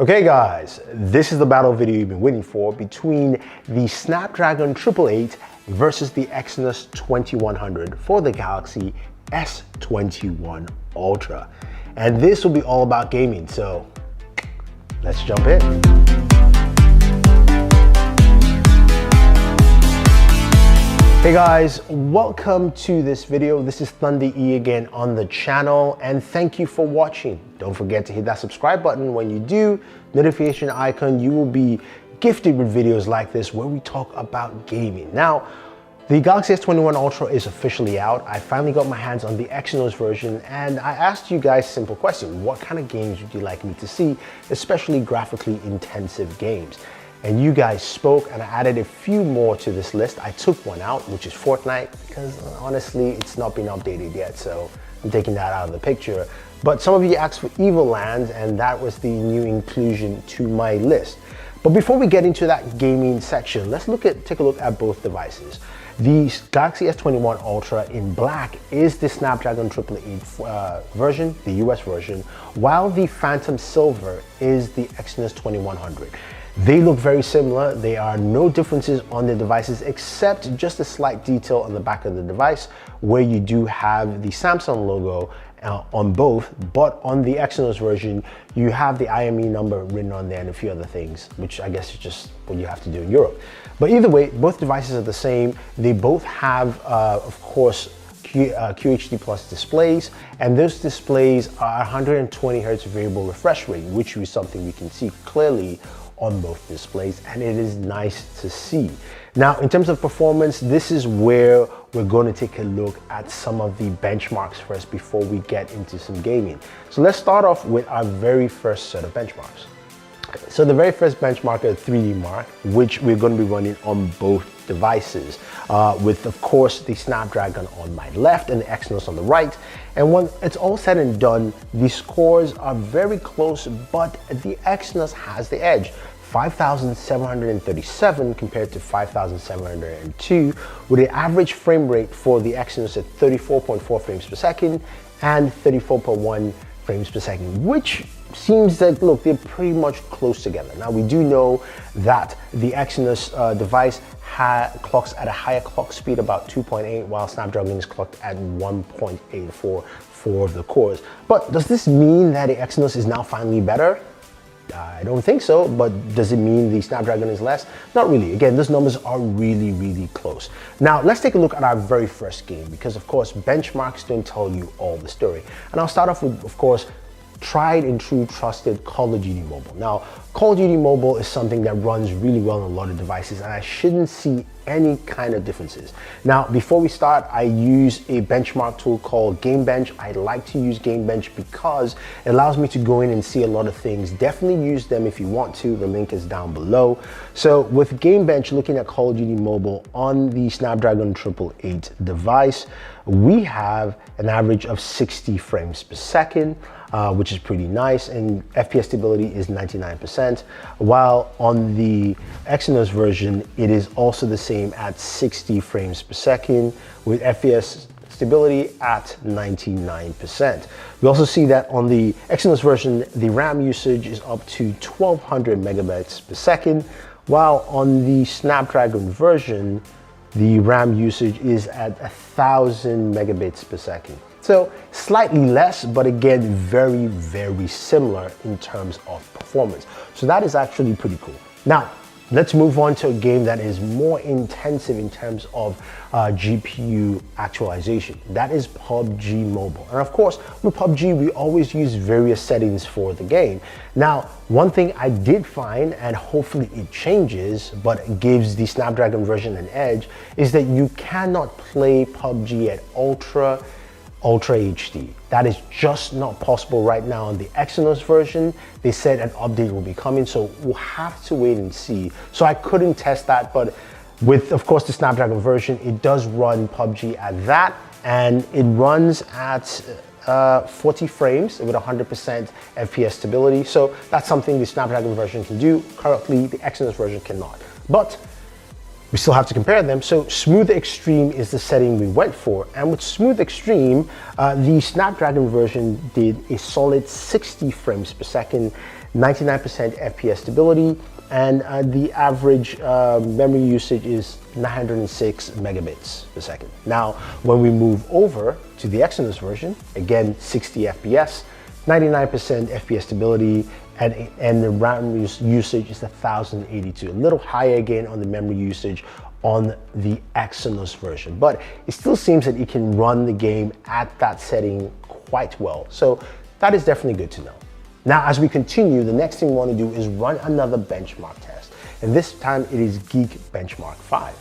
Okay guys, this is the battle video you've been waiting for between the Snapdragon 888 versus the Exynos 2100 for the Galaxy S21 Ultra. And this will be all about gaming, so let's jump in. Hey guys, welcome to this video. This is Thunder E again on the channel, and thank you for watching. Don't forget to hit that subscribe button. When you do, notification icon, you will be gifted with videos like this where we talk about gaming. Now, the Galaxy S21 Ultra is officially out. I finally got my hands on the Exynos version, and I asked you guys a simple question. What kind of games would you like me to see, especially graphically intensive games? And you guys spoke, and I added a few more to this list. I took one out, which is Fortnite, because honestly, it's not been updated yet, so I'm taking that out of the picture. But some of you asked for Evil Lands, and that was the new inclusion to my list. But before we get into that gaming section, let's take a look at both devices. The Galaxy S21 Ultra in black is the Snapdragon 888 version, the US version, while the Phantom Silver is the Exynos 2100. They look very similar. There are no differences on the devices except just a slight detail on the back of the device where you do have the Samsung logo on both, but on the Exynos version, you have the IME number written on there and a few other things, which I guess is just what you have to do in Europe. But either way, both devices are the same. They both have, of course, QHD Plus displays, and those displays are 120 Hz variable refresh rate, which is something we can see clearly on both displays, and it is nice to see. Now, in terms of performance, this is where we're going to take a look at some of the benchmarks first before we get into some gaming. So let's start off with our very first set of benchmarks. So the very first benchmark is 3D Mark, which we're going to be running on both devices, with of course the Snapdragon on my left and the Exynos on the right. And when it's all said and done, the scores are very close, but the Exynos has the edge. 5,737 compared to 5,702, with an average frame rate for the Exynos at 34.4 frames per second and 34.1 frames per second, which seems that, look, they're pretty much close together. Now, we do know that the Exynos device clocks at a higher clock speed, about 2.8, while Snapdragon is clocked at 1.84 for the cores. But does this mean that the Exynos is now finally better? I don't think so, but does it mean the Snapdragon is less? Not really. Again, those numbers are really, really close. Now, let's take a look at our very first game, because of course, benchmarks don't tell you all the story. And I'll start off with, of course, tried and true trusted Call of Duty Mobile. Now, Call of Duty Mobile is something that runs really well on a lot of devices, and I shouldn't see any kind of differences. Now, before we start, I use a benchmark tool called GameBench. I like to use GameBench because it allows me to go in and see a lot of things. Definitely use them if you want to. The link is down below. So with GameBench, looking at Call of Duty Mobile on the Snapdragon 888 device, we have an average of 60 frames per second, which is pretty nice, and FPS stability is 99%, while on the Exynos version, it is also the same at 60 frames per second with FPS stability at 99%. We also see that on the Exynos version, the RAM usage is up to 1200 megabytes per second, while on the Snapdragon version, the RAM usage is at 1000 megabits per second. So slightly less, but again, very, very similar in terms of performance. So that is actually pretty cool. Now, let's move on to a game that is more intensive in terms of GPU actualization. That is PUBG Mobile. And of course, with PUBG, we always use various settings for the game. Now, one thing I did find, and hopefully it changes, but it gives the Snapdragon version an edge, is that you cannot play PUBG at Ultra HD. That is just not possible right now on the Exynos version. They said an update will be coming, so we'll have to wait and see. So I couldn't test that, but with, of course, the Snapdragon version, it does run PUBG at that, and it runs at 40 frames with 100% FPS stability. So that's something the Snapdragon version can do. Currently, the Exynos version cannot. But we still have to compare them. So Smooth Extreme is the setting we went for. And with Smooth Extreme, the Snapdragon version did a solid 60 frames per second. 99% FPS stability, and the average memory usage is 906 megabits per second. Now, when we move over to the Exynos version, again, 60 FPS, 99% FPS stability, and the RAM usage is 1082. A little higher again on the memory usage on the Exynos version, but it still seems that it can run the game at that setting quite well. So that is definitely good to know. Now, as we continue, the next thing we want to do is run another benchmark test. And this time it is Geek Benchmark 5.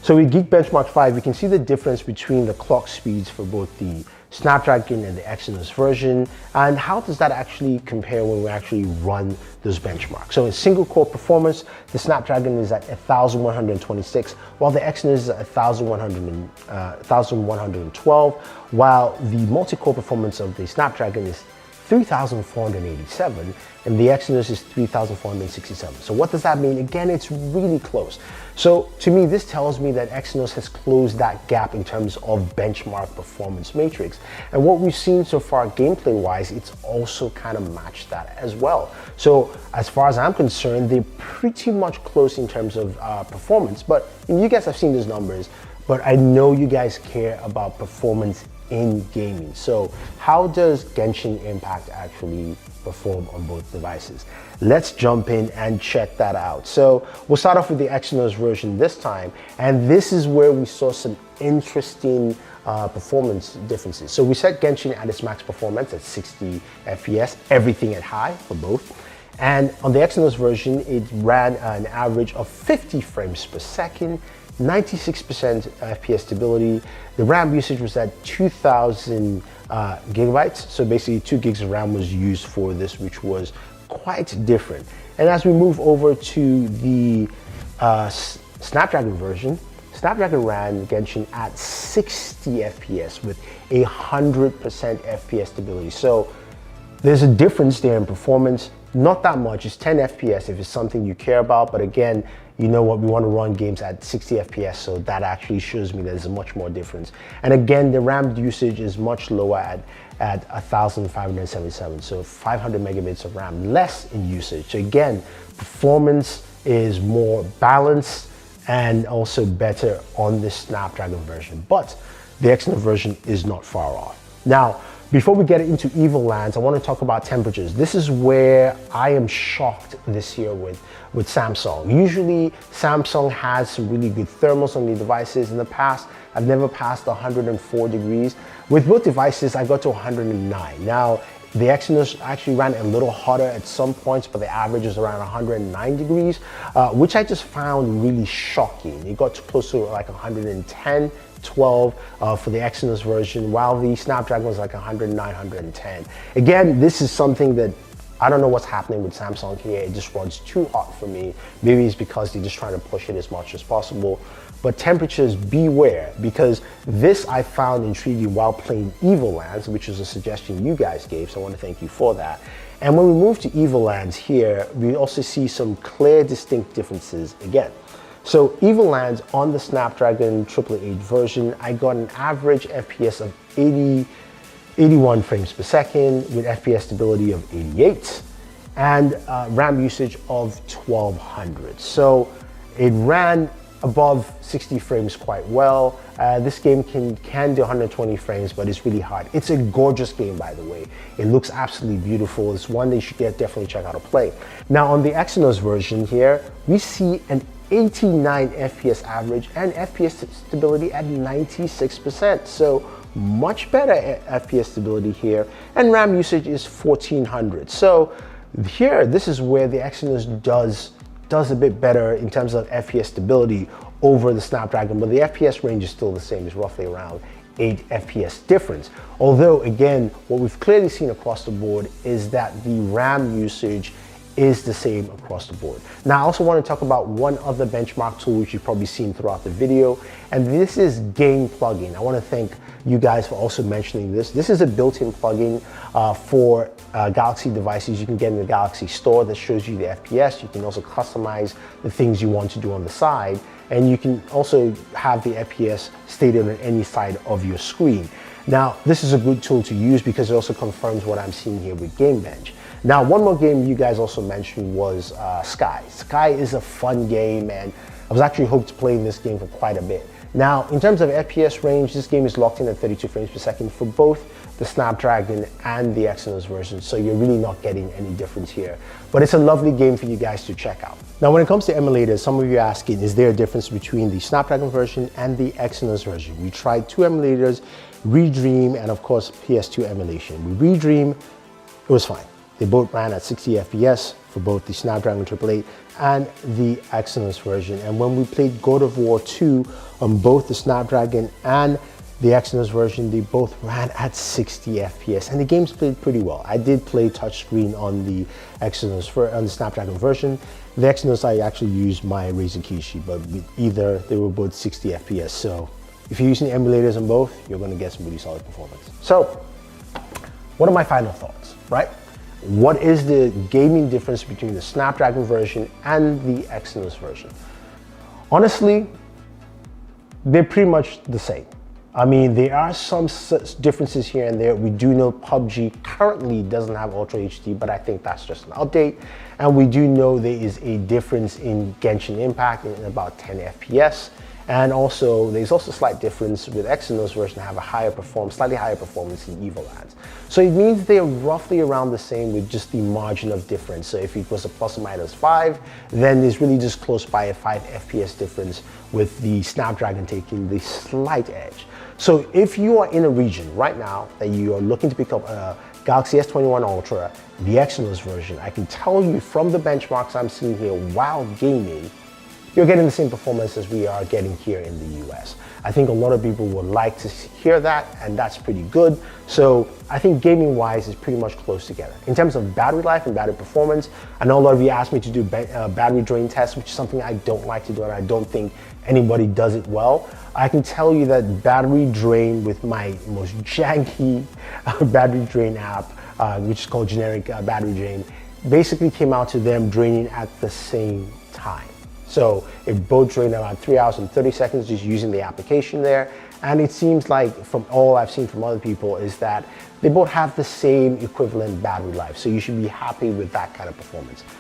So with Geek Benchmark 5, we can see the difference between the clock speeds for both the Snapdragon and the Exynos version, and how does that actually compare when we actually run those benchmarks. So in single core performance, the Snapdragon is at 1126, while the Exynos is at 1112, while the multi-core performance of the Snapdragon is 3,487, and the Exynos is 3,467. So what does that mean? Again, it's really close. So to me, this tells me that Exynos has closed that gap in terms of benchmark performance matrix. And what we've seen so far gameplay-wise, it's also kind of matched that as well. So as far as I'm concerned, they're pretty much close in terms of performance, but you guys have seen those numbers, but I know you guys care about performance in gaming. So how does Genshin Impact actually perform on both devices? Let's jump in and check that out. So we'll start off with the Exynos version this time, and this is where we saw some interesting performance differences. So we set Genshin at its max performance at 60 FPS, everything at high for both. And on the Exynos version, it ran an average of 50 frames per second, 96% FPS stability. The RAM usage was at 2,000 gigabytes. So basically 2 gigs of RAM was used for this, which was quite different. And as we move over to the Snapdragon version, Snapdragon ran Genshin at 60 FPS with 100% FPS stability. So there's a difference there in performance. Not that much, it's 10 FPS if it's something you care about, but again, you know what, we want to run games at 60 FPS, so that actually shows me there's a much more difference. And again, the RAM usage is much lower at 1,577, so 500 megabits of RAM less in usage. So again, performance is more balanced and also better on this Snapdragon version, but the Exynos version is not far off. Now, before we get into Evil Lands, I want to talk about temperatures. This is where I am shocked this year with Samsung. Usually Samsung has some really good thermals on the devices. In the past, I've never passed 104 degrees. With both devices, I got to 109. Now, the Exynos actually ran a little hotter at some points, but the average is around 109 degrees, which I just found really shocking. It got close to like 110, 12 for the Exynos version, while the Snapdragon was like 109, 110. Again, this is something that I don't know what's happening with Samsung here. It just runs too hot for me. Maybe it's because they're just trying to push it as much as possible. But temperatures, beware, because this I found intriguing while playing Evil Lands, which is a suggestion you guys gave, so I want to thank you for that. And when we move to Evil Lands here, we also see some clear, distinct differences again. So Evil Lands on the Snapdragon 888 version, I got an average FPS of 81 frames per second with FPS stability of 88 and RAM usage of 1200. So it ran above 60 frames quite well. This game can do 120 frames, but it's really hard. It's a gorgeous game, by the way. It looks absolutely beautiful. It's one that you should definitely check out to play. Now on the Exynos version here, we see an 89 FPS average and FPS stability at 96%. So much better FPS stability here. And RAM usage is 1400. So here, this is where the Exynos does a bit better in terms of FPS stability over the Snapdragon, but the FPS range is still the same. It's roughly around 8 FPS difference. Although again, what we've clearly seen across the board is that the RAM usage is the same across the board. Now, I also want to talk about one other benchmark tool which you've probably seen throughout the video, and this is Game Plugin. I want to thank you guys for also mentioning this. This is a built-in plugin for Galaxy devices. You can get in the Galaxy store that shows you the FPS. You can also customize the things you want to do on the side, and you can also have the FPS stated on any side of your screen. Now, this is a good tool to use because it also confirms what I'm seeing here with Game Bench. Now, one more game you guys also mentioned was Sky. Sky is a fun game, and I was actually hoping to play this game for quite a bit. Now, in terms of FPS range, this game is locked in at 32 frames per second for both the Snapdragon and the Exynos version, so you're really not getting any difference here. But it's a lovely game for you guys to check out. Now, when it comes to emulators, some of you are asking, is there a difference between the Snapdragon version and the Exynos version? We tried two emulators, Redream and of course PS2 emulation. With Redream, it was fine. They both ran at 60 FPS for both the Snapdragon 888 and the Exynos version. And when we played God of War 2 on both the Snapdragon and the Exynos version, they both ran at 60 FPS and the games played pretty well. I did play touchscreen on the on the Snapdragon version. The Exynos, I actually used my Razer Kishi, but with either, they were both 60 FPS. So if you're using emulators on both, you're gonna get some really solid performance. So, what are my final thoughts, right? What is the gaming difference between the Snapdragon version and the Exynos version? Honestly, they're pretty much the same. I mean, there are some differences here and there. We do know PUBG currently doesn't have Ultra HD, but I think that's just an update. And we do know there is a difference in Genshin Impact in about 10 FPS. And also, there's also a slight difference with Exynos version have a slightly higher performance in Evolands. So it means they're roughly around the same with just the margin of difference. So if it was a plus or minus 5, then it's really just close by a 5 FPS difference with the Snapdragon taking the slight edge. So if you are in a region right now that you are looking to pick up a Galaxy S21 Ultra, the Exynos version, I can tell you from the benchmarks I'm seeing here while gaming, you're getting the same performance as we are getting here in the US. I think a lot of people would like to hear that, and that's pretty good. So I think gaming-wise is pretty much close together. In terms of battery life and battery performance, I know a lot of you asked me to do battery drain tests, which is something I don't like to do, and I don't think anybody does it well. I can tell you that battery drain with my most janky battery drain app, which is called generic battery drain, basically came out to them draining at the same time. So it both drained around 3 hours and 30 seconds just using the application there. And it seems like from all I've seen from other people is that they both have the same equivalent battery life. So you should be happy with that kind of performance.